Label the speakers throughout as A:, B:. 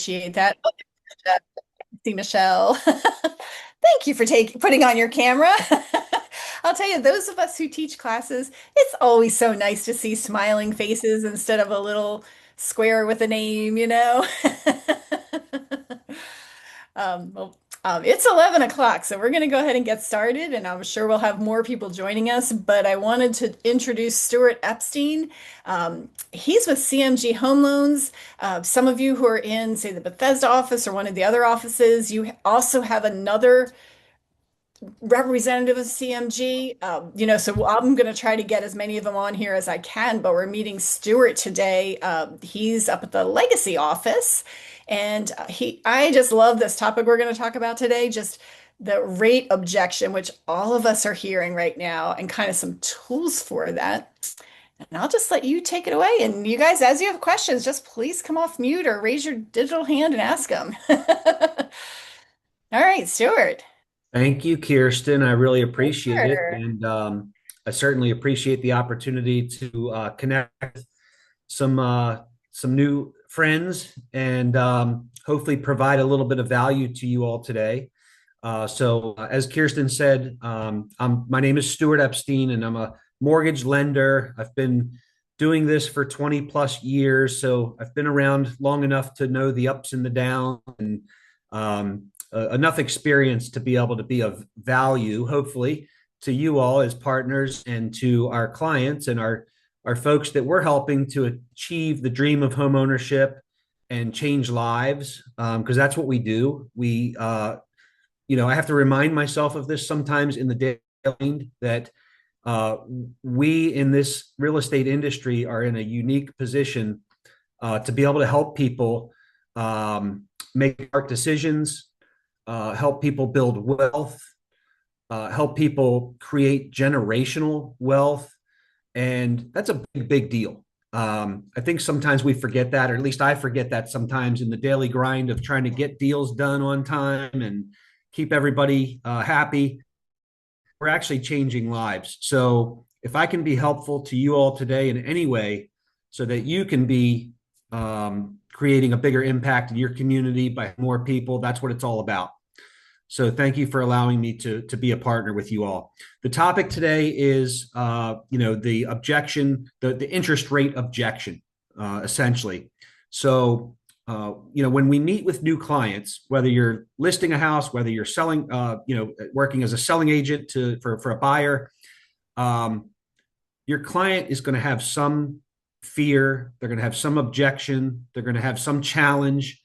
A: appreciate that. See, Michelle. Thank you for putting on your camera. I'll tell you, those of us who teach classes, it's always so nice to see smiling faces instead of a little square with a name. It's 11 o'clock, so we're going to go ahead and get started, and I'm sure we'll have more people joining us. But I wanted to introduce Stuart Epstein. He's with CMG Home Loans. Some of you who are in, say, the Bethesda office or one of the other offices, you also have another representative of CMG. So I'm going to try to get as many of them on here as I can, but we're meeting Stuart today. He's up at the Legacy office, and I just love this topic we're going to talk about today, just the rate objection, which all of us are hearing right now, and kind of some tools for that. And I'll just let you take it away. And you guys, as you have questions, just please come off mute or raise your digital hand and ask them. All right, Stuart.
B: Thank you, Kirsten. I really appreciate it.
A: Sure.
B: And I certainly appreciate the opportunity to connect with some new friends and hopefully provide a little bit of value to you all today. As Kirsten said, my name is Stuart Epstein, and I'm a mortgage lender. I've been doing this for 20 plus years, so I've been around long enough to know the ups and the downs, and enough experience to be able to be of value, hopefully, to you all as partners and to our clients and our folks that we're helping to achieve the dream of home ownership and change lives, because that's what we do. I have to remind myself of this sometimes in the day that we in this real estate industry are in a unique position to be able to help people make smart decisions, help people build wealth, help people create generational wealth. And that's a big, big deal. I think sometimes we forget that, or at least I forget that sometimes in the daily grind of trying to get deals done on time and keep everybody happy. We're actually changing lives. So if I can be helpful to you all today in any way so that you can be creating a bigger impact in your community by more people, that's what it's all about. So thank you for allowing me to be a partner with you all. The topic today is, the objection, the interest rate objection, essentially. So, when we meet with new clients, whether you're listing a house, whether you're selling, working as a selling agent for a buyer, your client is going to have some fear. They're going to have some objection. They're going to have some challenge.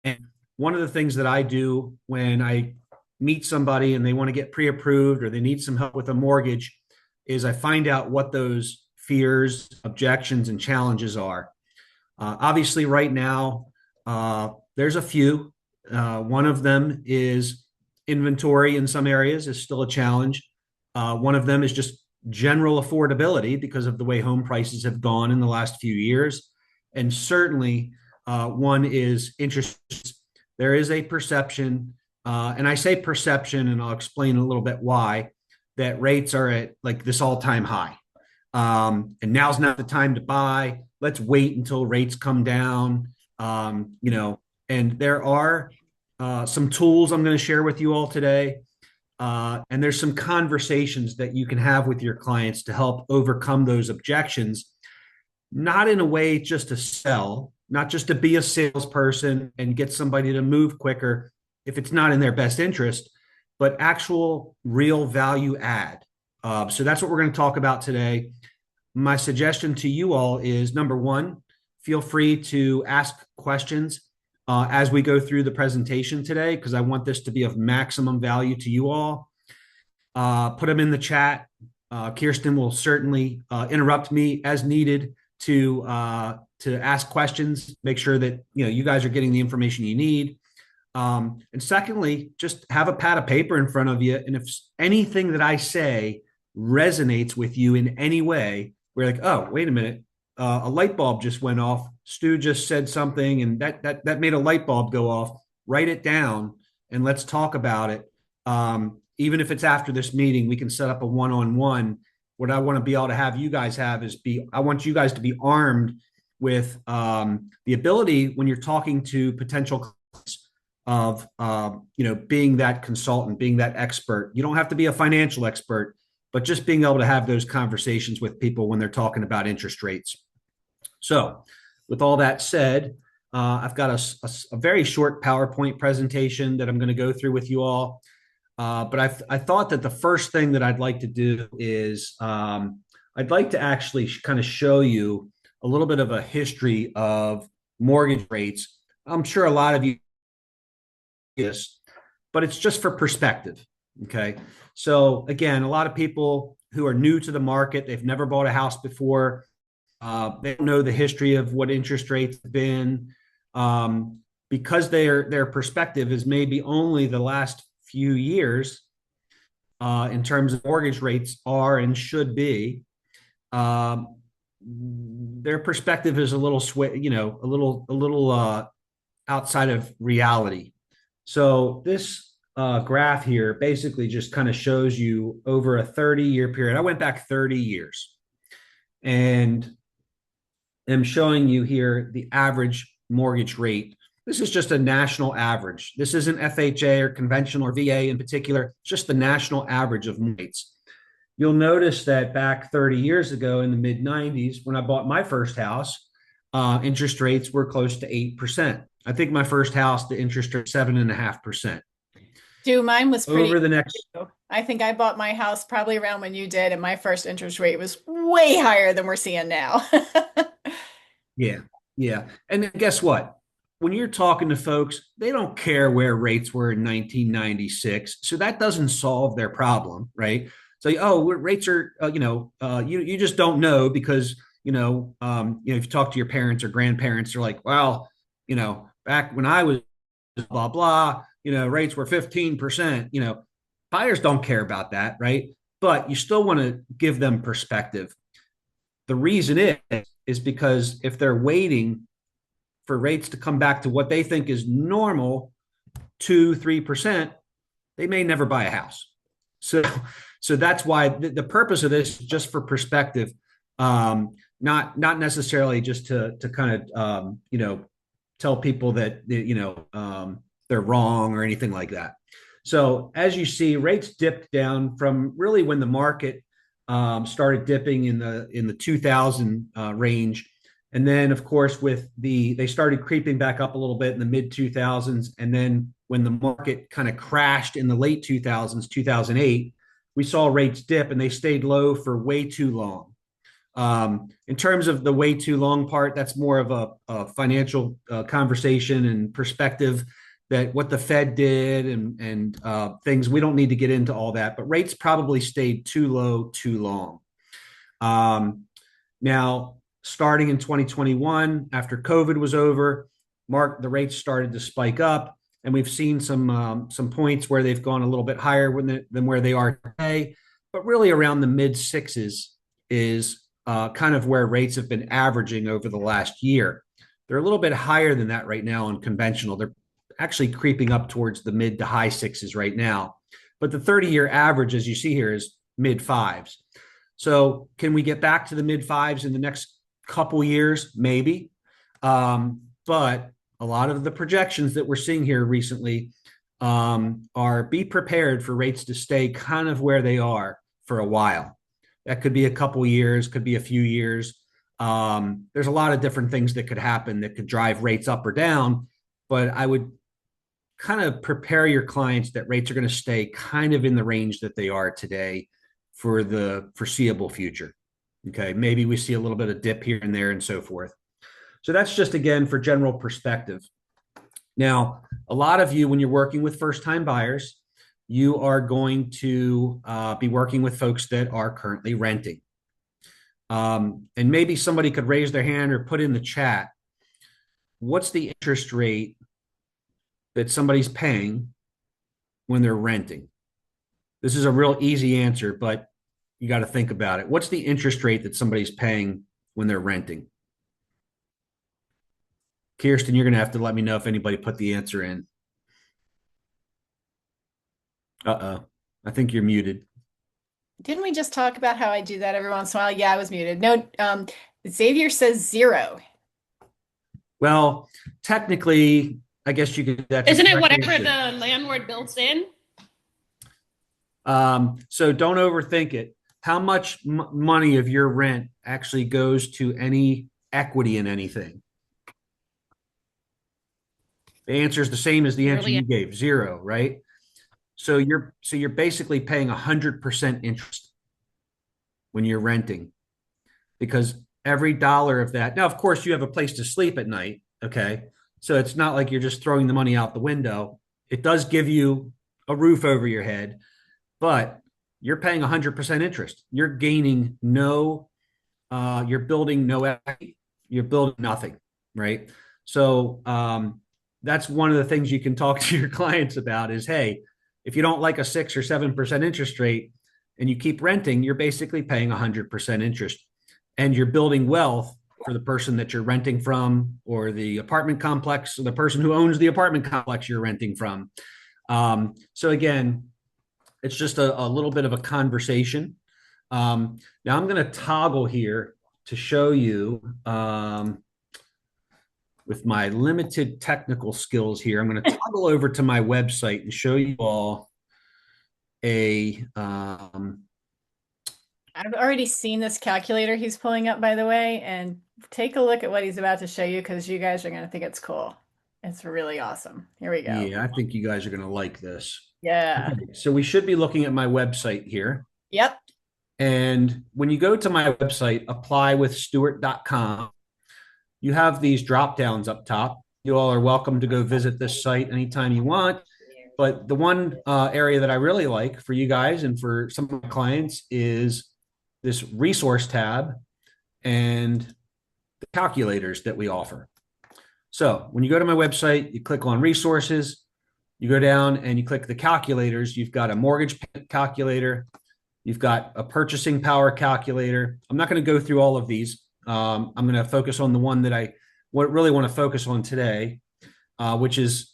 B: And one of the things that I do when I meet somebody and they want to get pre-approved or they need some help with a mortgage is I find out what those fears, objections, and challenges are. Obviously, right now, there's a few. One of them is inventory in some areas is still a challenge. One of them is just general affordability because of the way home prices have gone in the last few years. And certainly, one is interest. There is a perception, and I say perception, and I'll explain a little bit why, that rates are at like this all-time high. And now's not the time to buy. Let's wait until rates come down. And there are some tools I'm going to share with you all today. And there's some conversations that you can have with your clients to help overcome those objections, not in a way just to sell, not just to be a salesperson and get somebody to move quicker if it's not in their best interest, but actual real value add. So that's what we're going to talk about today. My suggestion to you all is, number one, feel free to ask questions as we go through the presentation today, because I want this to be of maximum value to you all. Put them in the chat. Kirsten will certainly interrupt me as needed to ask questions, make sure that you guys are getting the information you need. And secondly, just have a pad of paper in front of you. And if anything that I say resonates with you in any way, we're like, oh, wait a minute, a light bulb just went off. Stu just said something, and that made a light bulb go off. Write it down and let's talk about it. Even if it's after this meeting, we can set up a one-on-one. What I want to be able to have you guys have is I want you guys to be armed with the ability when you're talking to potential clients of being that consultant, being that expert. You don't have to be a financial expert, but just being able to have those conversations with people when they're talking about interest rates. So, with all that said, I've got a very short PowerPoint presentation that I'm going to go through with you all. But I thought that the first thing that I'd like to do is I'd like to actually kind of show you a little bit of a history of mortgage rates. I'm sure a lot of you this, but it's just for perspective. Okay. So again, a lot of people who are new to the market, they've never bought a house before. They don't know the history of what interest rates have been, because their perspective is maybe only the last few years in terms of mortgage rates are and should be. Um, their perspective is a little outside of reality. So this graph here basically just kind of shows you over a 30-year period. I went back 30 years and am showing you here the average mortgage rate. This is just a national average. This isn't FHA or conventional or VA in particular, it's just the national average of rates. You'll notice that back 30 years ago in the mid 90s, when I bought my first house, interest rates were close to 8%. I think my first house, the interest rate 7.5%.
A: Dude, mine was pretty.
B: Over the next
A: I think I bought my house probably around when you did, and my first interest rate was way higher than we're seeing now.
B: Yeah, yeah. And then guess what? When you're talking to folks, they don't care where rates were in 1996. So that doesn't solve their problem, right? So, oh, rates are, you just don't know because, if you talk to your parents or grandparents, they're like, well, back when I was blah, blah, rates were 15%, buyers don't care about that, right? But you still want to give them perspective. The reason is because if they're waiting for rates to come back to what they think is normal, 2-3%, they may never buy a house. So that's why the purpose of this is just for perspective, not necessarily just to kind of tell people that they're wrong or anything like that. So as you see, rates dipped down from really when the market started dipping in the 2000 range, and then of course they started creeping back up a little bit in the mid 2000s, and then when the market kind of crashed in the late 2000s, 2008, we saw rates dip and they stayed low for way too long. In terms of the way too long part, that's more of a financial conversation and perspective that what the Fed did and things. We don't need to get into all that, but rates probably stayed too low too long. Now, starting in 2021, after COVID was over, the rates started to spike up, and we've seen some points where they've gone a little bit higher than where they are today. But really, around the mid sixes is kind of where rates have been averaging over the last year. They're a little bit higher than that right now on conventional. They're actually creeping up towards the mid to high sixes right now. But the 30-year average, as you see here, is mid fives. So can we get back to the mid fives in the next couple years? Maybe. But a lot of the projections that we're seeing here recently are be prepared for rates to stay kind of where they are for a while. That could be a couple years, could be a few years. There's a lot of different things that could happen that could drive rates up or down, but I would kind of prepare your clients that rates are going to stay kind of in the range that they are today for the foreseeable future. Okay, maybe we see a little bit of dip here and there and so forth. So that's just, again, for general perspective. Now, a lot of you, when you're working with first-time buyers, you are going to be working with folks that are currently renting. And maybe somebody could raise their hand or put in the chat, what's the interest rate that somebody's paying when they're renting? This is a real easy answer, but you got to think about it. What's the interest rate that somebody's paying when they're renting? Kirsten, you're going to have to let me know if anybody put the answer in. Uh-oh. I think you're muted.
A: Didn't we just talk about how I do that every once in a while? Yeah, I was muted. No, Xavier says zero.
B: Well, technically, I guess you could, that's a
C: Isn't it
B: correct
C: whatever
B: answer.
C: the landlord builds in?
B: So don't overthink it. How much money of your rent actually goes to any equity in anything? The answer is the same as the answer
C: Really?
B: you gave, zero, right? So you're basically paying 100% interest when you're renting because every dollar of that. Now, of course, you have a place to sleep at night. Okay. So it's not like you're just throwing the money out the window. It does give you a roof over your head, but you're paying 100% interest. You're gaining no, you're building no equity. You're building nothing, right? So that's one of the things you can talk to your clients about is, hey, if you don't like a 6 or 7% interest rate and you keep renting, you're basically paying 100% interest and you're building wealth for the person that you're renting from or the apartment complex or the person who owns the apartment complex you're renting from. So again, it's just a little bit of a conversation. Now I'm going to toggle here to show you with my limited technical skills here. I'm going to toggle over to my website and show you all a
A: I've already seen this calculator he's pulling up, by the way, and take a look at what he's about to show you because you guys are going to think it's cool. It's really awesome. Here we go.
B: yeah, I think you guys are going to like this.
A: Yeah.
B: Okay, so we should be looking at my website here.
A: Yep.
B: And when you go to my website, applywithstuart.com, you have these drop downs up top. You all are welcome to go visit this site anytime you want. But the one area that I really like for you guys and for some of my clients is this resource tab and the calculators that we offer. So when you go to my website, you click on resources, you go down and you click the calculators. You've got a mortgage calculator, you've got a purchasing power calculator. I'm not going to go through all of these. I'm going to focus on the one that I really want to focus on today, which is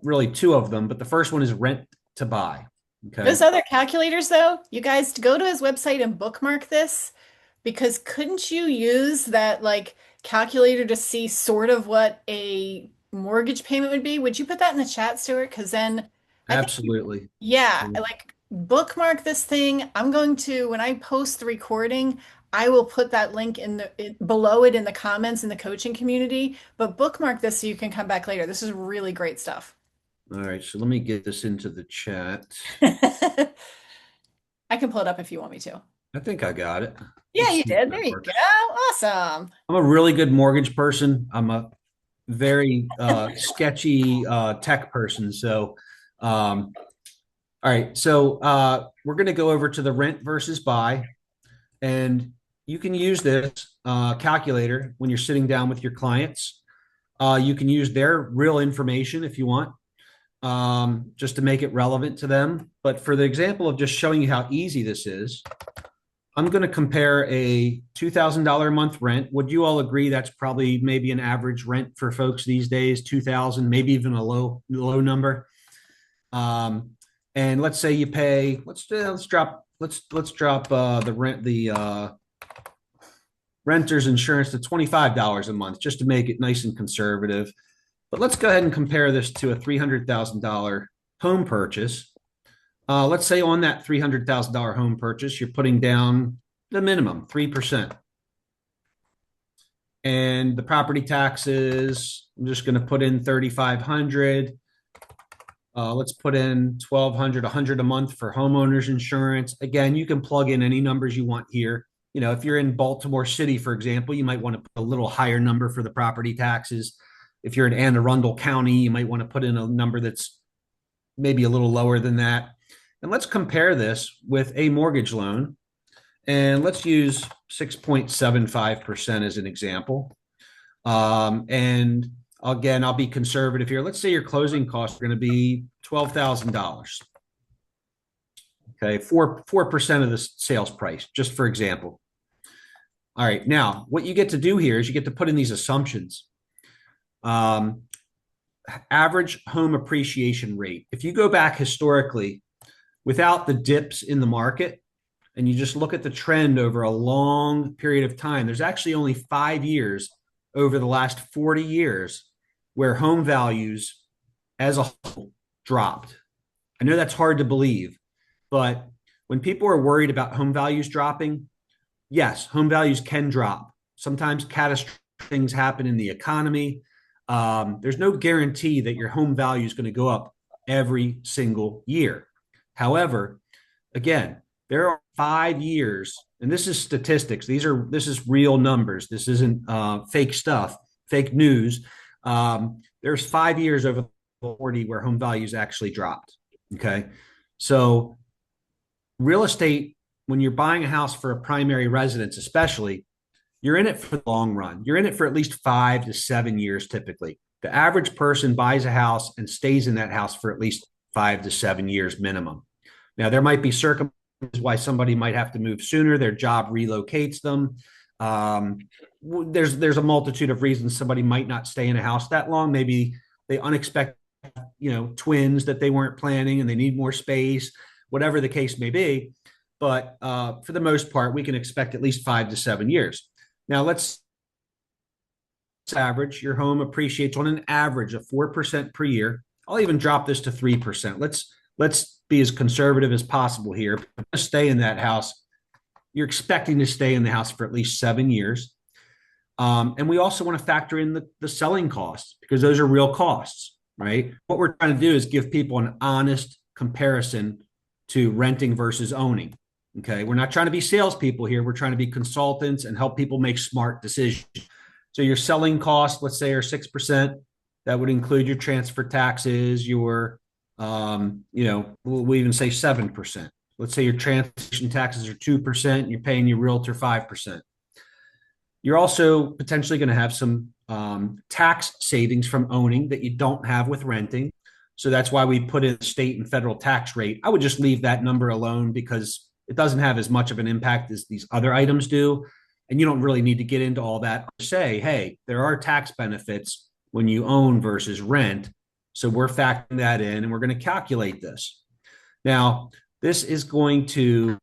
B: really two of them. But the first one is rent to buy. Okay.
A: Those other calculators, though, you guys go to his website and bookmark this because couldn't you use that like calculator to see sort of what a mortgage payment would be? Would you put that in the chat, Stuart? Because then I think,
B: Absolutely.
A: yeah, like bookmark this thing. I'm going to, when I post the recording, I will put that link in below it in the comments in the coaching community, but bookmark this so you can come back later. This is really great stuff.
B: All right. So let me get this into the chat.
A: I can pull it up if you want me to.
B: I think I got it.
A: Yeah,
B: Let's
A: you
B: see if
A: did.
B: that
A: There you go.
B: works.
A: Awesome.
B: I'm a really good mortgage person. I'm a very sketchy tech person. So, all right. So we're going to go over to the rent versus buy. And you can use this calculator when you're sitting down with your clients. You can use their real information if you want, just to make it relevant to them. But for the example of just showing you how easy this is, I'm going to compare a $2,000 a month rent. Would you all agree that's probably maybe an average rent for folks these days? 2,000, maybe even a low number. And let's say you pay. Let's drop the rent renter's insurance to $25 a month just to make it nice and conservative. But let's go ahead and compare this to a $300,000 home purchase. Let's say on that $300,000 home purchase, you're putting down the minimum, 3%. And the property taxes, I'm just going to put in 3,500. Let's put in 1,200, 100 a month for homeowners insurance. Again, you can plug in any numbers you want here. You know, if you're in Baltimore City, for example, you might want to put a little higher number for the property taxes. If you're in Anne Arundel County, you might want to put in a number that's maybe a little lower than that. And let's compare this with a mortgage loan. And let's use 6.75% as an example. And again, I'll be conservative here. Let's say your closing costs are going to be $12,000. Okay, 4% of the sales price, just for example. All right, now what you get to do here is you get to put in these assumptions. Average home appreciation rate. If you go back historically, without the dips in the market, and you just look at the trend over a long period of time, there's actually only 5 years over the last 40 years where home values as a whole dropped. I know that's hard to believe, but when people are worried about home values dropping, yes, home values can drop. Sometimes catastrophic things happen in the economy. There's no guarantee that your home value is going to go up every single year. However, again, there are 5 years, and this is statistics. This is real numbers. This isn't fake stuff, fake news. There's 5 years over 40 where home values actually dropped. Okay, so real estate, when you're buying a house for a primary residence, especially, you're in it for the long run. You're in it for at least 5 to 7 years typically. The average person buys a house and stays in that house for at least 5 to 7 years minimum. Now, there might be circumstances why somebody might have to move sooner. Their job relocates them. Um, there's a multitude of reasons somebody might not stay in a house that long. Maybe they unexpected, twins that they weren't planning and they need more space, whatever the case may be. But for the most part, we can expect at least 5 to 7 years. Now, let's average your home appreciates on an average of 4% per year. I'll even drop this to 3%. Let's be as conservative as possible here. Stay in that house. You're expecting to stay in the house for at least 7 years. And we also want to factor in the selling costs because those are real costs, right? What we're trying to do is give people an honest comparison to renting versus owning. Okay. We're not trying to be salespeople here. We're trying to be consultants and help people make smart decisions. So your selling costs, let's say, are 6%. That would include your transfer taxes, your, we'll even say 7%. Let's say your transaction taxes are 2%, and you're paying your realtor 5%. You're also potentially going to have some tax savings from owning that you don't have with renting. So that's why we put in the state and federal tax rate. I would just leave that number alone because it doesn't have as much of an impact as these other items do. And you don't really need to get into all that. Say, hey, there are tax benefits when you own versus rent. So we're factoring that in and we're going to calculate this. Now, this is going to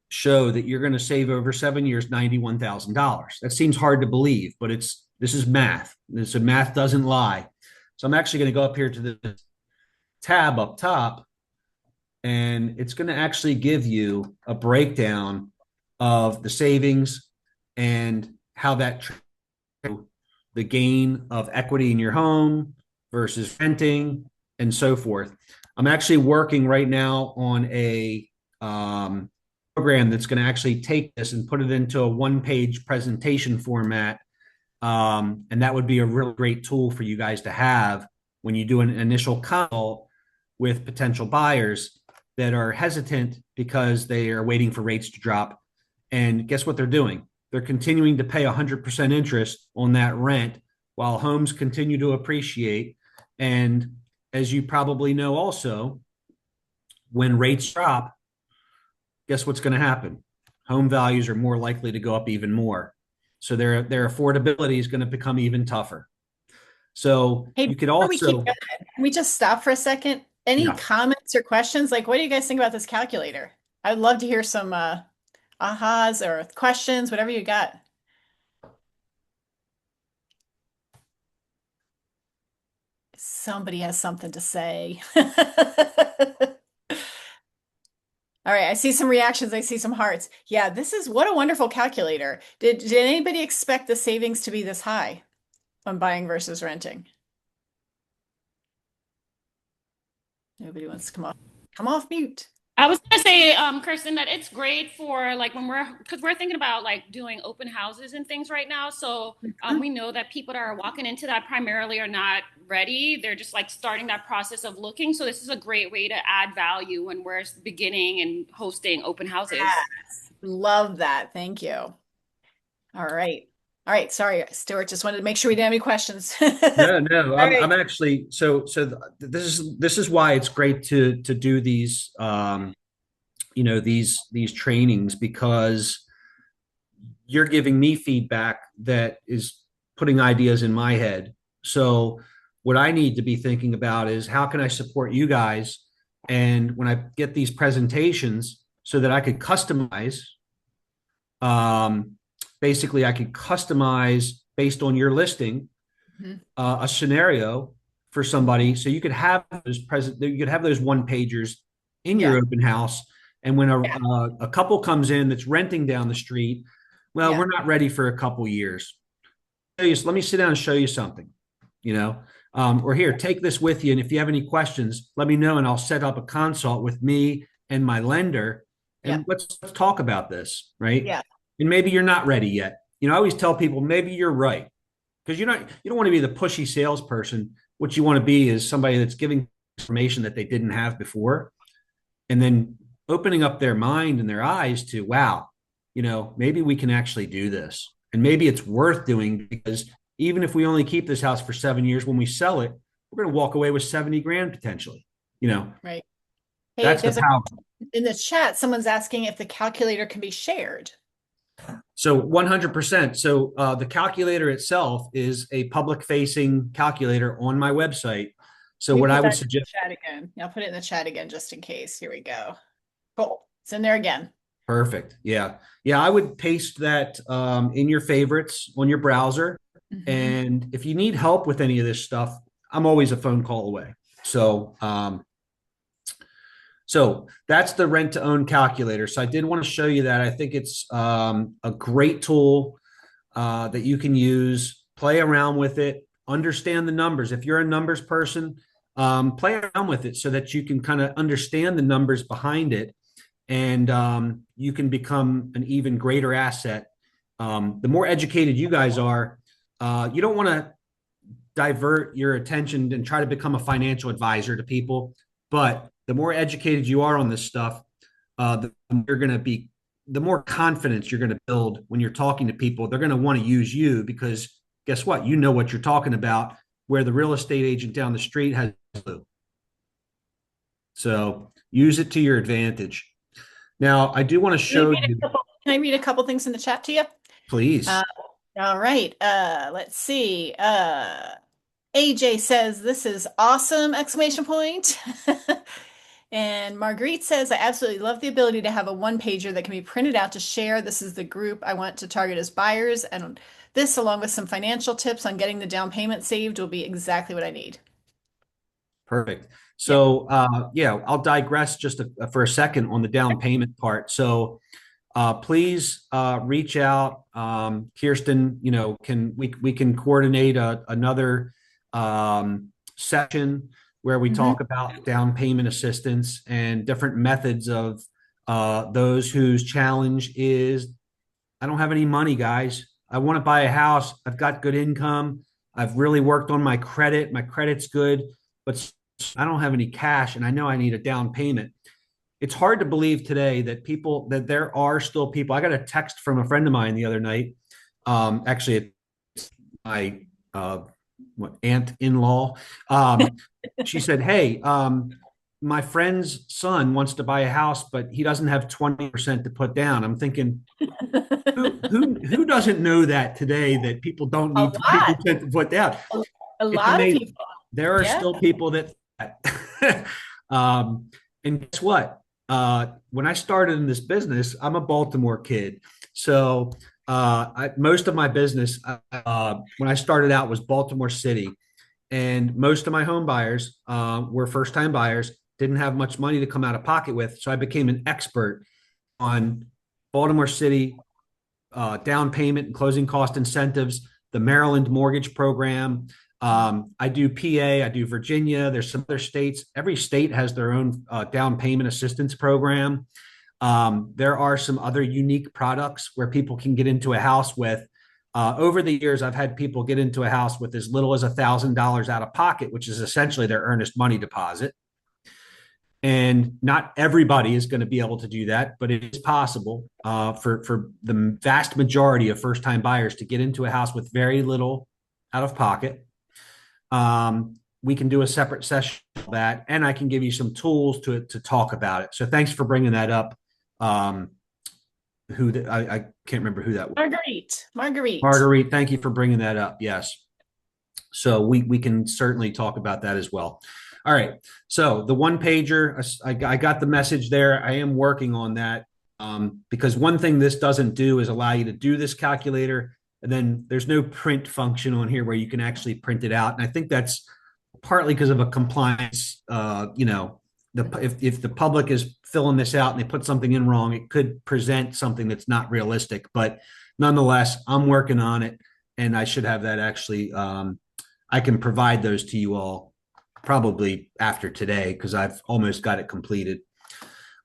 B: show that you're going to save over 7 years, $91,000. That seems hard to believe, but this is math. So math doesn't lie. So I'm actually going to go up here to the tab up top, and it's going to actually give you a breakdown of the savings and how that the gain of equity in your home versus renting and so forth. I'm actually working right now on a program that's going to actually take this and put it into a one-page presentation format. And that would be a really great tool for you guys to have when you do an initial consult with potential buyers that are hesitant because they are waiting for rates to drop. And guess what they're doing? They're continuing to pay 100% interest on that rent while homes continue to appreciate. And as you probably know also, when rates drop, guess what's going to happen? Home values are more likely to go up even more. So their affordability is going to become even tougher. So
A: Hey,
B: you could
A: before we keep
B: also,
A: going, can we just stop for a second? Any
B: yeah.
A: comments or questions? Like, what do you guys think about this calculator? I'd love to hear some ahas or questions, whatever you got. Somebody has something to say. All right, I see some reactions. I see some hearts. Yeah, this is what a wonderful calculator. Did anybody expect the savings to be this high on buying versus renting? Nobody wants to come off mute.
C: I was gonna say, Kirsten, that it's great for like when because we're thinking about like doing open houses and things right now. So we know that people that are walking into that primarily are not ready. They're just like starting that process of looking. So this is a great way to add value when we're beginning and hosting open houses.
A: Yes, love that. Thank you. All right. All right. Sorry, Stuart. Just wanted to make sure we didn't have any questions.
B: No.
A: All
B: I'm
A: right.
B: actually this is why it's great to do these these trainings because you're giving me feedback that is putting ideas in my head. So what I need to be thinking about is how can I support you guys? And when I get these presentations so that I could customize, basically I could customize based on your listing,
A: Mhm.
B: a scenario for somebody, so you could have those one pagers in your
A: Yeah.
B: open house. And when
A: Yeah.
B: a couple comes in that's renting down the street, well,
A: Yeah.
B: we're not ready for a couple years. Let me sit down and show you something, you know, or here, take this with you. And if you have any questions, let me know and I'll set up a consult with me and my lender.
A: Yeah.
B: And let's talk about this, right?
A: Yeah.
B: And maybe you're not ready yet. I always tell people, maybe you're right. Because you don't want to be the pushy salesperson. What you want to be is somebody that's giving information that they didn't have before, and then opening up their mind and their eyes to, wow, maybe we can actually do this. And maybe it's worth doing, because even if we only keep this house for 7 years, when we sell it, we're going to walk away with 70 grand potentially.
A: Right. Hey,
B: That's the
A: there's a
B: power.
A: in the chat, someone's asking if the calculator can be shared.
B: So 100%. So the calculator itself is a public facing calculator on my website. So
A: Let me
B: what
A: put
B: I would
A: that in the
B: suggest,
A: chat again. I'll put it in the chat again just in case. Here we go. Cool. It's in there again.
B: perfect. Yeah. Yeah. I would paste that in your favorites on your browser.
A: Mhm.
B: And if you need help with any of this stuff, I'm always a phone call away. So that's the rent to own calculator. So I did want to show you that. I think it's a great tool that you can use. Play around with it, understand the numbers. If you're a numbers person, play around with it so that you can kind of understand the numbers behind it, and you can become an even greater asset. The more educated you guys are, you don't want to divert your attention and try to become a financial advisor to people. But the more educated you are on this stuff, the more confidence you're going to build when you're talking to people. They're going to want to use you because guess what? You know what you're talking about, where the real estate agent down the street has no clue. So use it to your advantage. Now, I do want to show you,
A: Can I read a couple things in the chat to you?
B: please.
A: All right. Let's see. AJ says this is awesome! Exclamation point. And Marguerite says, I absolutely love the ability to have a one pager that can be printed out to share. This is the group I want to target as buyers. And this, along with some financial tips on getting the down payment saved, will be exactly what I need.
B: Perfect.
A: Yeah.
B: So, yeah, I'll digress just for a second on the down payment part. So, please reach out, Kirsten. We can coordinate another session where we
A: Mhm.
B: talk about down payment assistance and different methods of those whose challenge is, I don't have any money, guys. I want to buy a house. I've got good income. I've really worked on my credit. My credit's good, but I don't have any cash, and I know I need a down payment. It's hard to believe today that there are still people. I got a text from a friend of mine the other night. Actually, it's my aunt-in-law. She said, "Hey, my friend's son wants to buy a house, but he doesn't have 20% to put down." I'm thinking, who doesn't know that today, that people don't
A: A
B: need
A: lot.
B: 20% to put down?
A: A
B: It's
A: lot of
B: amazing.
A: people.
B: There are
A: Yeah.
B: still people that and guess what? When I started in this business, I'm a Baltimore kid. So most of my business when I started out was Baltimore City. And most of my home buyers were first time buyers, didn't have much money to come out of pocket with. So I became an expert on Baltimore City down payment and closing cost incentives, the Maryland mortgage program. I do PA, I do Virginia. There's some other states. Every state has their own down payment assistance program. There are some other unique products where people can get into a house with. Over the years, I've had people get into a house with as little as $1,000 out of pocket, which is essentially their earnest money deposit. And not everybody is going to be able to do that, but it is possible for the vast majority of first time buyers to get into a house with very little out of pocket. We can do a separate session of that, and I can give you some tools to talk about it. So thanks for bringing that up. I can't remember who that was.
A: Marguerite. Marguerite.
B: Marguerite, thank you for bringing that up. Yes. So we can certainly talk about that as well. All right. So the one pager, I got the message there. I am working on that because one thing this doesn't do is allow you to do this calculator And then there's no print function on here where you can actually print it out. And I think that's partly because of a compliance, if the public is filling this out and they put something in wrong, it could present something that's not realistic. But nonetheless, I'm working on it, and I should have that actually. I can provide those to you all probably after today because I've almost got it completed.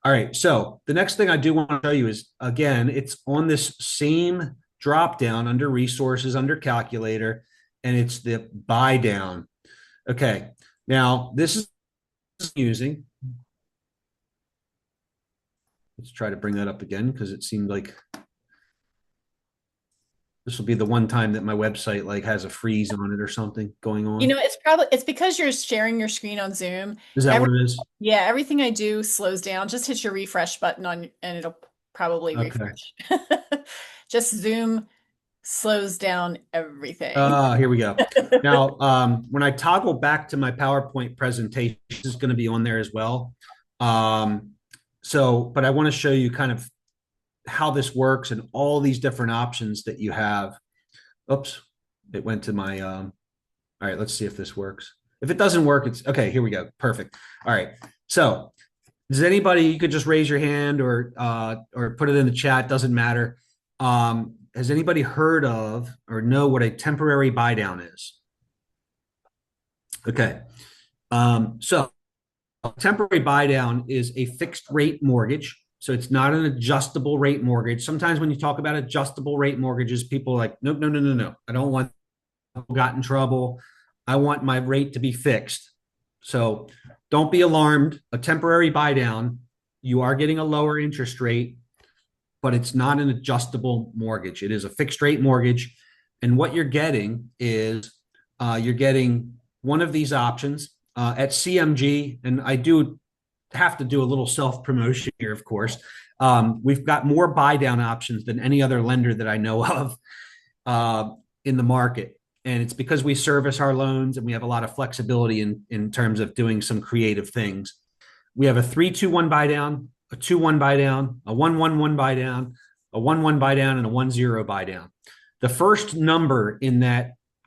B: All right. So the next thing I do want to show you is, again, it's on this same drop down under resources, under calculator, and it's the buy down. Okay. Now this is using, let's try to bring that up again because it seemed like this will be the one time that my website like has a freeze on it or something going
A: You
B: on.
A: know, it's because you're sharing your screen on Zoom.
B: Is that
A: Every
B: what it is?
A: Yeah, everything I do slows down. Just hit your refresh button on and it'll probably
B: Okay.
A: refresh. Just Zoom slows down everything.
B: Here we go. Now, when I toggle back to my PowerPoint presentation, this is going to be on there as well. But I want to show you kind of how this works and all these different options that you have. Oops, it went to my, all right, let's see if this works. If it doesn't work, it's okay. Here we go. Perfect. All right. So does anybody, you could just raise your hand or put it in the chat, doesn't matter. Has anybody heard of or know what a temporary buy down is? Okay. So a temporary buy down is a fixed rate mortgage. So it's not an adjustable rate mortgage. Sometimes when you talk about adjustable rate mortgages, people are like, nope, no, no, no, no. I don't want got in trouble. I want my rate to be fixed. So don't be alarmed. A temporary buy down, you are getting a lower interest rate, but it's not an adjustable mortgage. It is a fixed rate mortgage. And what you're getting is you're getting one of these options at CMG. And I do have to do a little self promotion here, of course. We've got more buy down options than any other lender that I know of in the market. And it's because we service our loans and we have a lot of flexibility in terms of doing some creative things. We have a 3-2-1 buy down, a 2-1 buy down, a 1-1-1 buy down, a 1-1 buy down, and a 1-0 buy down. The first number in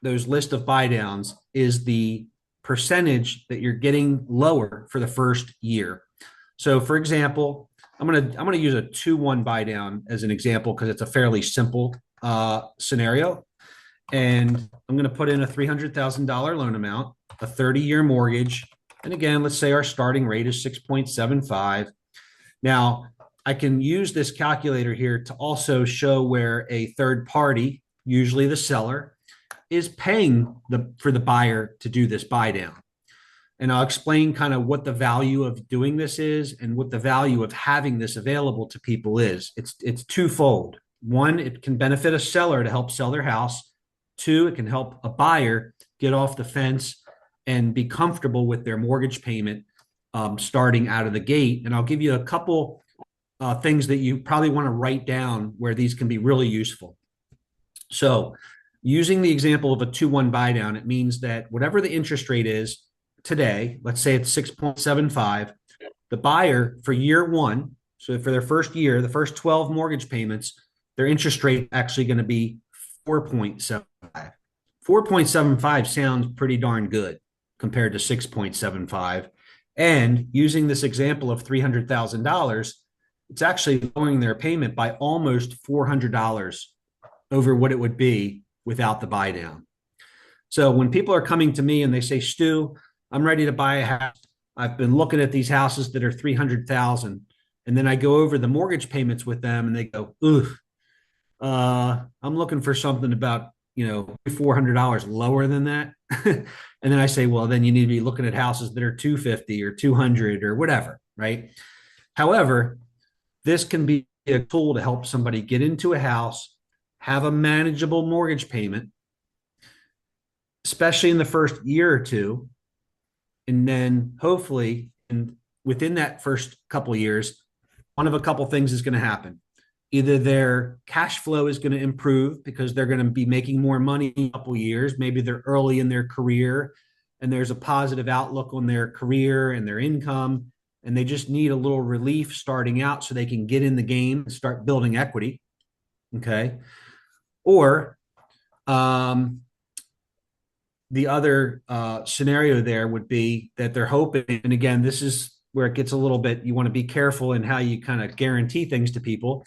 B: those list of buy downs is the percentage that you're getting lower for the first year. So for example, I'm gonna use a 2-1 buy down as an example because it's a fairly simple scenario. And I'm going to put in a $300,000 loan amount, a 30-year mortgage. And again, let's say our starting rate is 6.75. Now, I can use this calculator here to also show where a third party, usually the seller, is paying for the buyer to do this buy down. And I'll explain kind of what the value of doing this is and what the value of having this available to people is. It's twofold. One, it can benefit a seller to help sell their house. Two, it can help a buyer get off the fence and be comfortable with their mortgage payment starting out of the gate. And I'll give you a couple things that you probably want to write down where these can be really useful. So using the example of a 2-1 buy down, it means that whatever the interest rate is today, let's say it's 6.75, the buyer for year one, so for their first year, the first 12 mortgage payments, their interest rate actually going to be 4.75. 4.75 sounds pretty darn good compared to 6.75. And using this example of $300,000, it's actually lowering their payment by almost $400 over what it would be without the buy down. So when people are coming to me and they say, Stu, I'm ready to buy a house. I've been looking at these houses that are 300,000. And then I go over the mortgage payments with them and they go, ooh, I'm looking for something about, $400 lower than that. And then I say, well, then you need to be looking at houses that are 250 or 200 or whatever, right? However, this can be a tool to help somebody get into a house, have a manageable mortgage payment, especially in the first year or two. And then hopefully, and within that first couple of years, one of a couple things is going to happen. Either their cash flow is going to improve because they're going to be making more money in a couple of years. Maybe they're early in their career and there's a positive outlook on their career and their income. And they just need a little relief starting out so they can get in the game and start building equity. Okay. Or The other scenario there would be that they're hoping, and again, this is where it gets a little bit, you want to be careful in how you kind of guarantee things to people.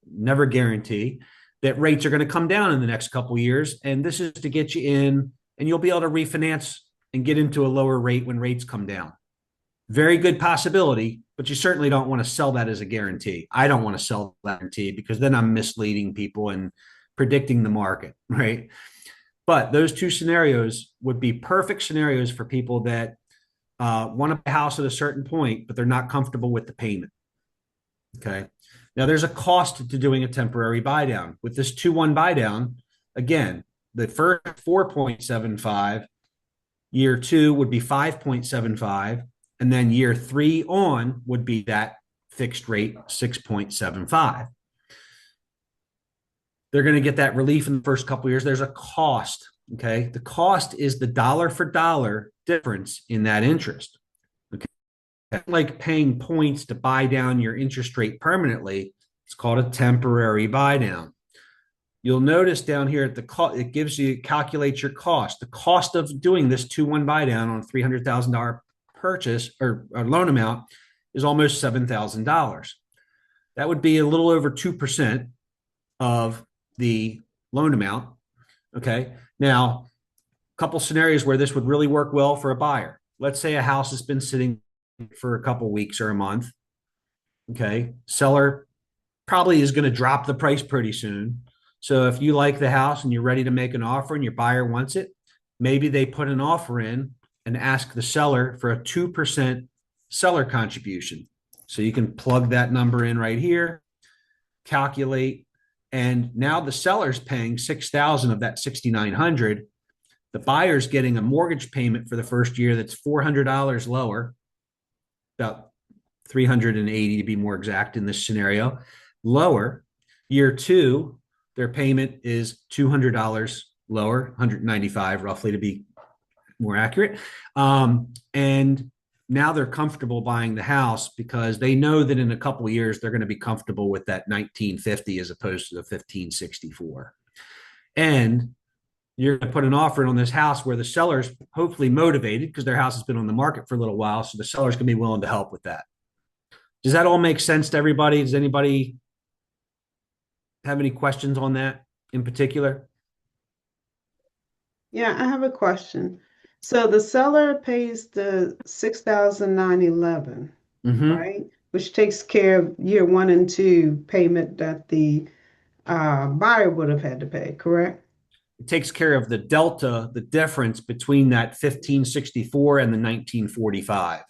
B: Never guarantee that rates are going to come down in the next couple of years. And this is to get you in, and you'll be able to refinance and get into a lower rate when rates come down. Very good possibility, but you certainly don't want to sell that as a guarantee. I don't want to sell that guarantee because then I'm misleading people and predicting the market, right? But those two scenarios would be perfect scenarios for people that want to buy a house at a certain point, but they're not comfortable with the payment. Okay. Now there's a cost to doing a temporary buy down. With this 2-1 buy down, again, the first 4.75, year 2 would be 5.75, and then year 3 on would be that fixed rate 6.75. They're going to get that relief in the first couple of years. There's a cost. Okay. The cost is the dollar for dollar difference in that interest. Okay. Like paying points to buy down your interest rate permanently. It's called a temporary buy down. You'll notice down here at the cost, it gives you, calculates your cost. The cost of doing this 2-1 buy down on a $300,000 purchase or loan amount is almost $7,000. That would be a little over 2% of the loan amount. Okay. Now, a couple scenarios where this would really work well for a buyer. Let's say a house has been sitting for a couple weeks or a month. Okay. Seller probably is going to drop the price pretty soon. So if you like the house and you're ready to make an offer and your buyer wants it, maybe they put an offer in and ask the seller for a 2% seller contribution. So you can plug that number in right here, calculate, and now the seller's paying $6,000 of that $6,900. The buyer's getting a mortgage payment for the first year that's $400 lower, about $380 to be more exact in this scenario, lower. Year 2, their payment is $200 lower, $195 roughly to be more accurate. And now they're comfortable buying the house because they know that in a couple of years they're going to be comfortable with that 1950 as opposed to the 1564. And you're going to put an offer in on this house where the seller's hopefully motivated because their house has been on the market for a little while. So the seller's going to be willing to help with that. Does that all make sense to everybody? Does anybody have any questions on that in particular?
D: Yeah, I have a question. So the seller pays the 6,911, right? Which takes care of year 1 and 2 payment that the buyer would have had to pay, correct?
B: It takes care of the delta, the difference between that 1564 and the 1945.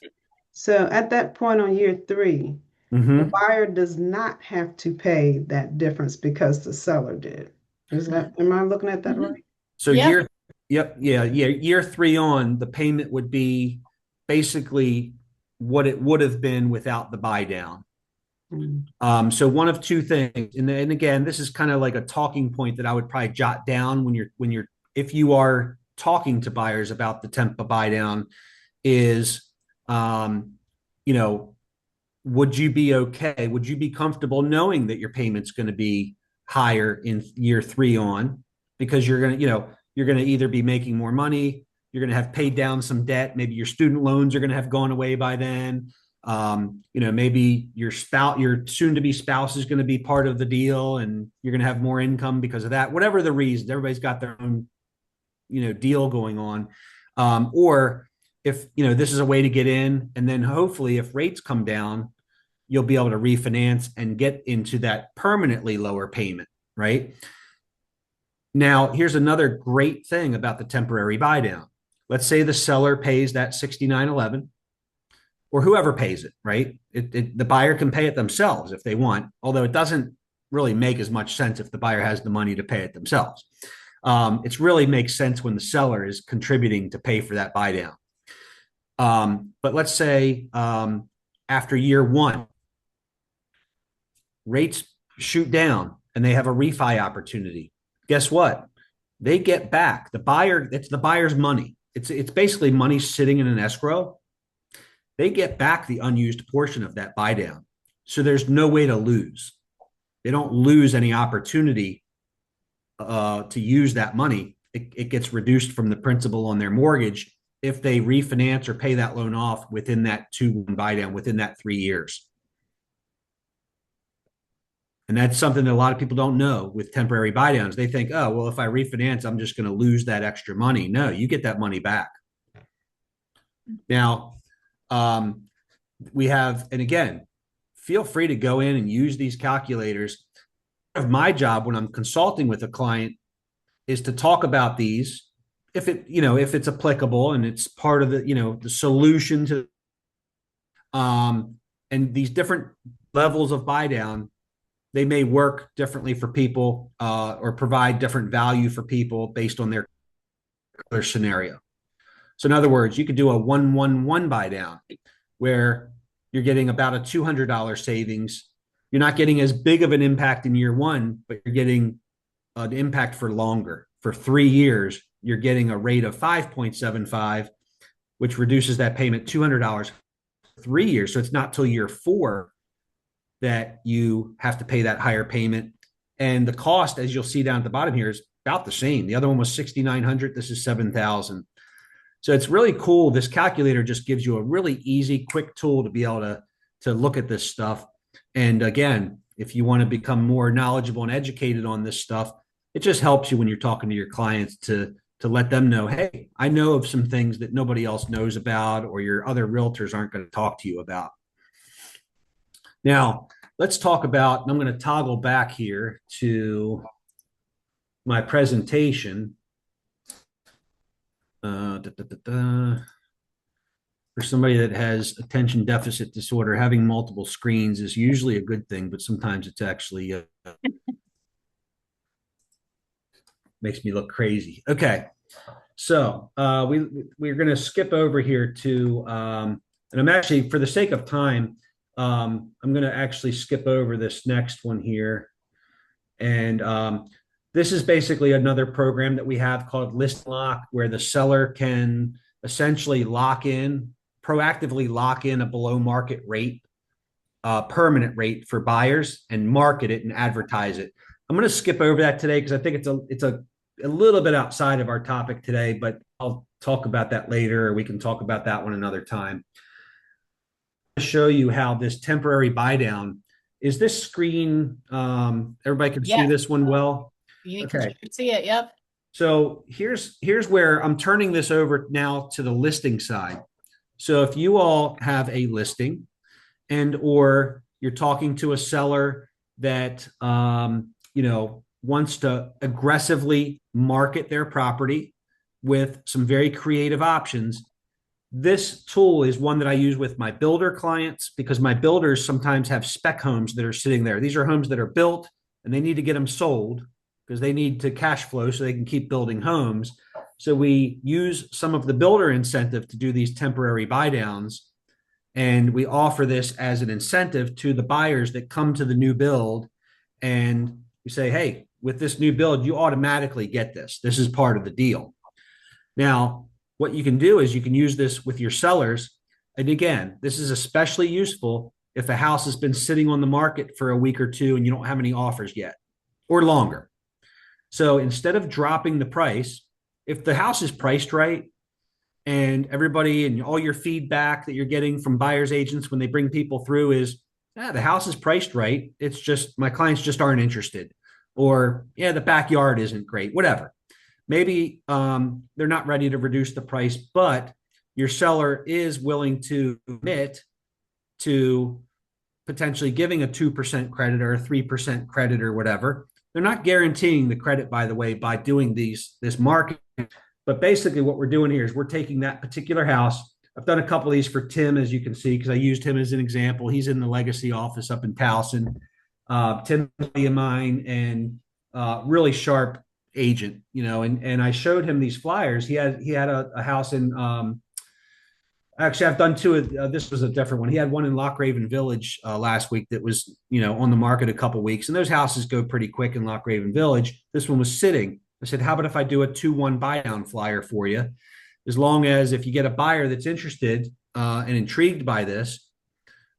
D: So at that point on year 3, the buyer does not have to pay that difference because the seller did. Am I looking at that right?
B: So
A: Yeah.
B: year 3 on, the payment would be basically what it would have been without the buy down. So one of two things, and again, this is kind of like a talking point that I would probably jot down if you are talking to buyers about the temp buy down, is, would you be okay? Would you be comfortable knowing that your payment's going to be higher in year 3 on because you're going to either be making more money, you're going to have paid down some debt, maybe your student loans are going to have gone away by then. Maybe your soon-to-be spouse is going to be part of the deal and you're going to have more income because of that. Whatever the reason, everybody's got their own, deal going on. Or if, this is a way to get in, and then hopefully if rates come down, you'll be able to refinance and get into that permanently lower payment, right? Now, here's another great thing about the temporary buy down. Let's say the seller pays that $6,911. Or whoever pays it, right? The buyer can pay it themselves if they want, although it doesn't really make as much sense if the buyer has the money to pay it themselves. It really makes sense when the seller is contributing to pay for that buy down. But let's say after year 1, rates shoot down and they have a refi opportunity. Guess what? They get back the buyer. It's the buyer's money. It's basically money sitting in an escrow. They get back the unused portion of that buy down. So there's no way to lose. They don't lose any opportunity to use that money. It gets reduced from the principal on their mortgage if they refinance or pay that loan off within that 2-1 buy down, within that 3 years. And that's something that a lot of people don't know with temporary buy downs. They think, oh, well, if I refinance, I'm just going to lose that extra money. No, you get that money back. Now, we have, and again, feel free to go in and use these calculators. Part of my job when I'm consulting with a client is to talk about these if it's applicable and it's part of the solution to and these different levels of buy down. They may work differently for people or provide different value for people based on their scenario. So in other words, you could do a 1-1-1 buy down where you're getting about a $200 savings. You're not getting as big of an impact in year one, but you're getting an impact for longer. For 3 years, you're getting a rate of 5.75, which reduces that payment $200 for 3 years. So it's not till year 4 that you have to pay that higher payment. And the cost, as you'll see down at the bottom here, is about the same. The other one was $6,900. This is $7,000. So it's really cool. This calculator just gives you a really easy, quick tool to be able to look at this stuff. And again, if you want to become more knowledgeable and educated on this stuff, it just helps you when you're talking to your clients to let them know, hey, I know of some things that nobody else knows about, or your other realtors aren't going to talk to you about. Now, let's talk about, and I'm going to toggle back here to my presentation. For somebody that has attention deficit disorder, having multiple screens is usually a good thing, but sometimes it's actually makes me look crazy. Okay, so we're going to skip over here to, and I'm actually, for the sake of time, I'm going to actually skip over this next one here. And this is basically another program that we have called List Lock, where the seller can essentially proactively lock in a below market rate, permanent rate for buyers, and market it and advertise it. I'm going to skip over that today because I think it's a little bit outside of our topic today, but I'll talk about that later, or we can talk about that one another time. To show you how this temporary buy down is. This screen, everybody can see this one well.
A: You can see it. Yep.
B: So here's where I'm turning this over now to the listing side. So if you all have a listing and or you're talking to a seller that wants to aggressively market their property with some very creative options, this tool is one that I use with my builder clients, because my builders sometimes have spec homes that are sitting there. These are homes that are built and they need to get them sold because they need to cash flow so they can keep building homes. So we use some of the builder incentive to do these temporary buy downs. And we offer this as an incentive to the buyers that come to the new build. And we say, hey, with this new build, you automatically get this. This is part of the deal. Now, what you can do is you can use this with your sellers. And again, this is especially useful if a house has been sitting on the market for a week or two and you don't have any offers yet, or longer. So instead of dropping the price, if the house is priced right and everybody and all your feedback that you're getting from buyers agents when they bring people through is, the house is priced right, it's just my clients just aren't interested, or the backyard isn't great, whatever. Maybe they're not ready to reduce the price, but your seller is willing to commit to potentially giving a 2% credit or a 3% credit or whatever. They're not guaranteeing the credit, by the way, by doing this marketing. But basically what we're doing here is we're taking that particular house. I've done a couple of these for Tim, as you can see, because I used him as an example. He's in the legacy office up in Towson. Tim, a buddy of mine, and really sharp agent, and I showed him these flyers. He had a house in actually I've done two of this was a different one. He had one in Loch Raven Village last week that was on the market a couple weeks, and those houses go pretty quick in Loch Raven Village. This one was sitting. I said, how about if I do a 2-1 buy down flyer for you, as long as if you get a buyer that's interested and intrigued by this,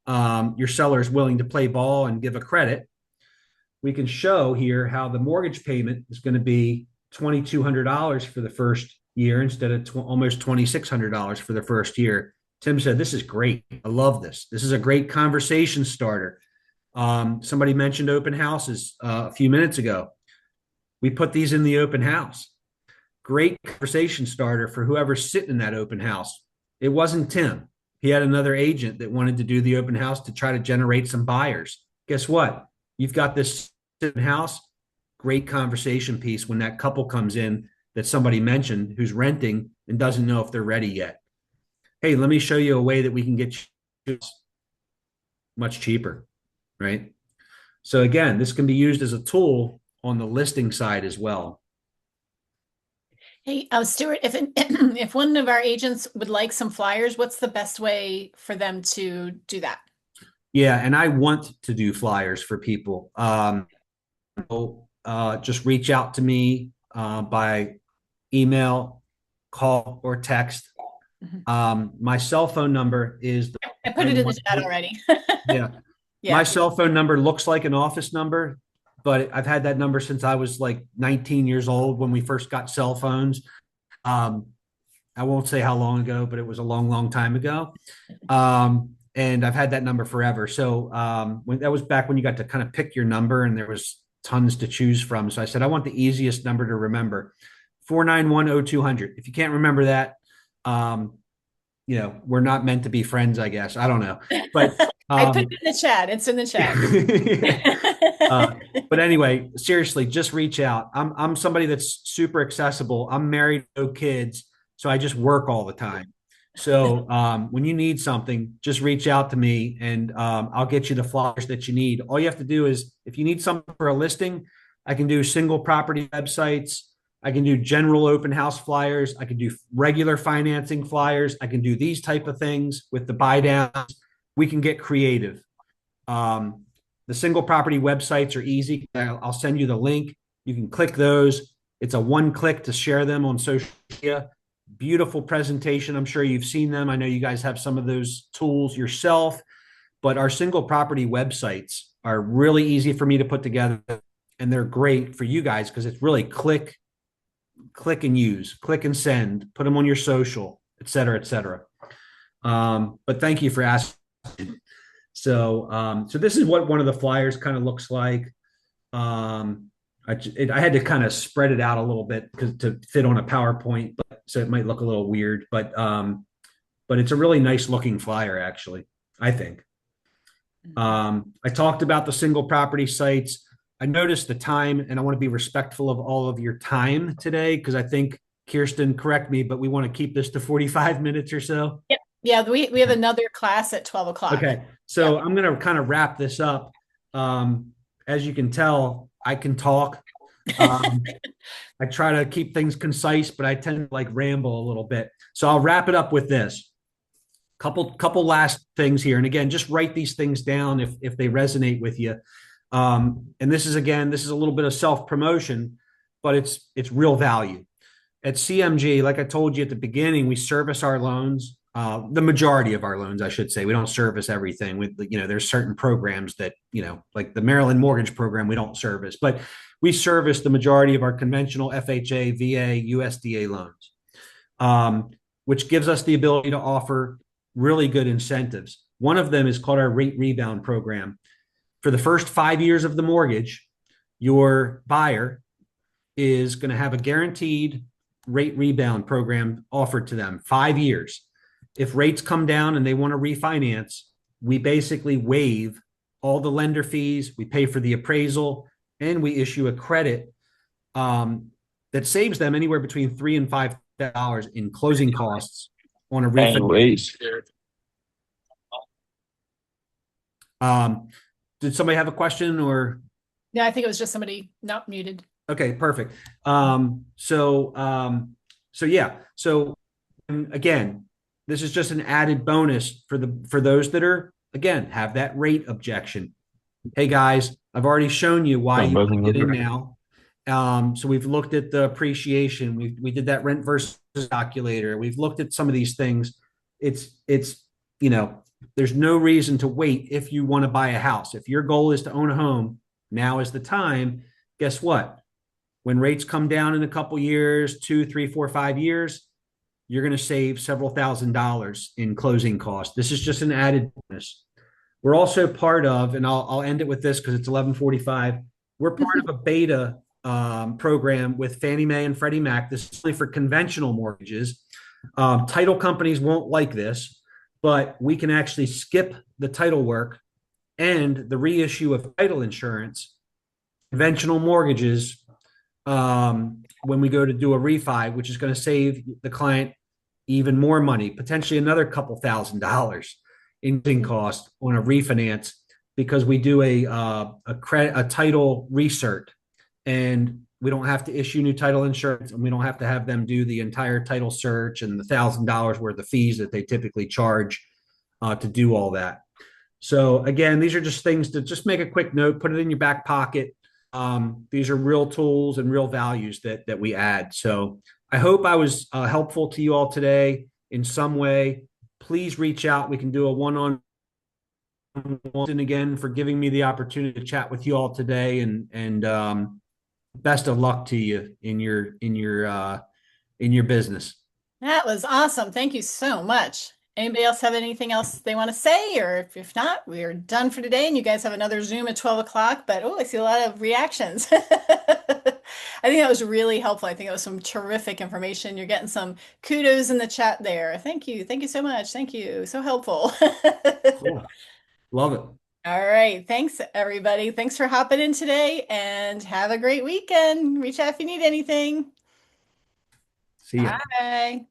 B: your seller is willing to play ball and give a credit. we can show here how the mortgage payment is going to be $2,200 for the first year instead of almost $2,600 for the first year. Tim said, "This is great. I love this. This is a great conversation starter." Somebody mentioned open houses a few minutes ago. We put these in the open house. Great conversation starter for whoever's sitting in that open house. It wasn't Tim. He had another agent that wanted to do the open house to try to generate some buyers. Guess what? You've got this open house, great conversation piece when that couple comes in that somebody mentioned who's renting and doesn't know if they're ready yet. Hey, let me show you a way that we can get you much cheaper, right? So again, this can be used as a tool on the listing side as well.
A: Hey, Stuart, if if one of our agents would like some flyers, what's the best way for them to do that?
B: Yeah, and I want to do flyers for people. Just reach out to me by email, call, or text. My cell phone number is
A: I put it in the chat already.
B: Yeah.
A: Yeah.
B: My cell phone number looks like an office number, but I've had that number since I was like 19 years old when we first got cell phones. I won't say how long ago, but it was a long, long time ago. And I've had that number forever. So when that was back when you got to kind of pick your number and there was tons to choose from. So I said, I want the easiest number to remember, 491-0200. If you can't remember that, we're not meant to be friends, I guess. I don't know. But
A: I put it in the chat. It's in the chat.
B: But anyway, seriously, just reach out. I'm somebody that's super accessible. I'm married, no kids, so I just work all the time. So when you need something, just reach out to me and I'll get you the flyers that you need. All you have to do is, if you need something for a listing, I can do single property websites. I can do general open house flyers. I can do regular financing flyers. I can do these type of things with the buy downs. We can get creative. The single property websites are easy. I'll send you the link. You can click those. It's a one click to share them on social media. Beautiful presentation. I'm sure you've seen them. I know you guys have some of those tools yourself, but our single property websites are really easy for me to put together, and they're great for you guys because it's really click and use, click and send, put them on your social, et cetera, et cetera. But thank you for asking. So this is what one of the flyers kind of looks like. I had to kind of spread it out a little bit to fit on a PowerPoint, so it might look a little weird, but it's a really nice looking flyer, actually, I think. I talked about the single property sites. I noticed the time, and I want to be respectful of all of your time today because I think, Kirsten, correct me, but we want to keep this to 45 minutes or so.
A: Yep. Yeah, we have another class at 12 o'clock.
B: Okay, so I'm going to kind of wrap this up. As you can tell, I can talk. I try to keep things concise, but I tend to like ramble a little bit. So I'll wrap it up with this. Couple last things here. And again, just write these things down if they resonate with you. And this is a little bit of self-promotion, but it's real value. At CMG, like I told you at the beginning, we service our loans. The majority of our loans, I should say. We don't service everything. There's certain programs that, like the Maryland mortgage program, we don't service, but we service the majority of our conventional FHA, VA, USDA loans, which gives us the ability to offer really good incentives. One of them is called our rate rebound program. For the first 5 years of the mortgage, your buyer is going to have a guaranteed rate rebound program offered to them, 5 years. If rates come down and they want to refinance, we basically waive all the lender fees, we pay for the appraisal, and we issue a credit that saves them anywhere between $3,000 and $5,000 in closing costs on a refinance. Did somebody have a question or?
A: Yeah, I think it was just somebody not muted.
B: Okay, perfect. So again, this is just an added bonus for those that are, again, have that rate objection. Hey guys, I've already shown you why you can get in now. So we've looked at the appreciation. We did that rent versus calculator. We've looked at some of these things. It's there's no reason to wait if you want to buy a house. If your goal is to own a home, Now is the time. Guess what? When rates come down in a couple years, 2, 3, 4, 5 years, you're going to save several $1,000s in closing costs. This is just an added bonus. We're also part of, and I'll end it with this because it's 11:45. We're part of a beta program with Fannie Mae and Freddie Mac. This is only for conventional mortgages. Title companies won't like this, but we can actually skip the title work and the reissue of title insurance, conventional mortgages, when we go to do a refi, which is going to save the client even more money, potentially another couple $1,000s in cost on a refinance, because we do a title recert, and we don't have to issue new title insurance, and we don't have to have them do the entire title search and the $1,000 worth of fees that they typically charge to do all that. So again, these are just things to just make a quick note, put it in your back pocket. These are real tools and real values that we add. So I hope I was helpful to you all today in some way. Please reach out. We can do a one-on-one. And again, for giving me the opportunity to chat with you all today, and best of luck to you in your business.
A: That was awesome. Thank you so much. Anybody else have anything else they want to say? Or if not, we're done for today and you guys have another Zoom at 12 o'clock. But oh, I see a lot of reactions. I think that was really helpful. I think it was some terrific information. You're getting some kudos in the chat there. Thank you. Thank you so much. Thank you. So helpful.
B: Cool. Love it.
A: All right. Thanks, everybody. Thanks for hopping in today and have a great weekend. Reach out if you need anything.
B: See ya.
A: Bye.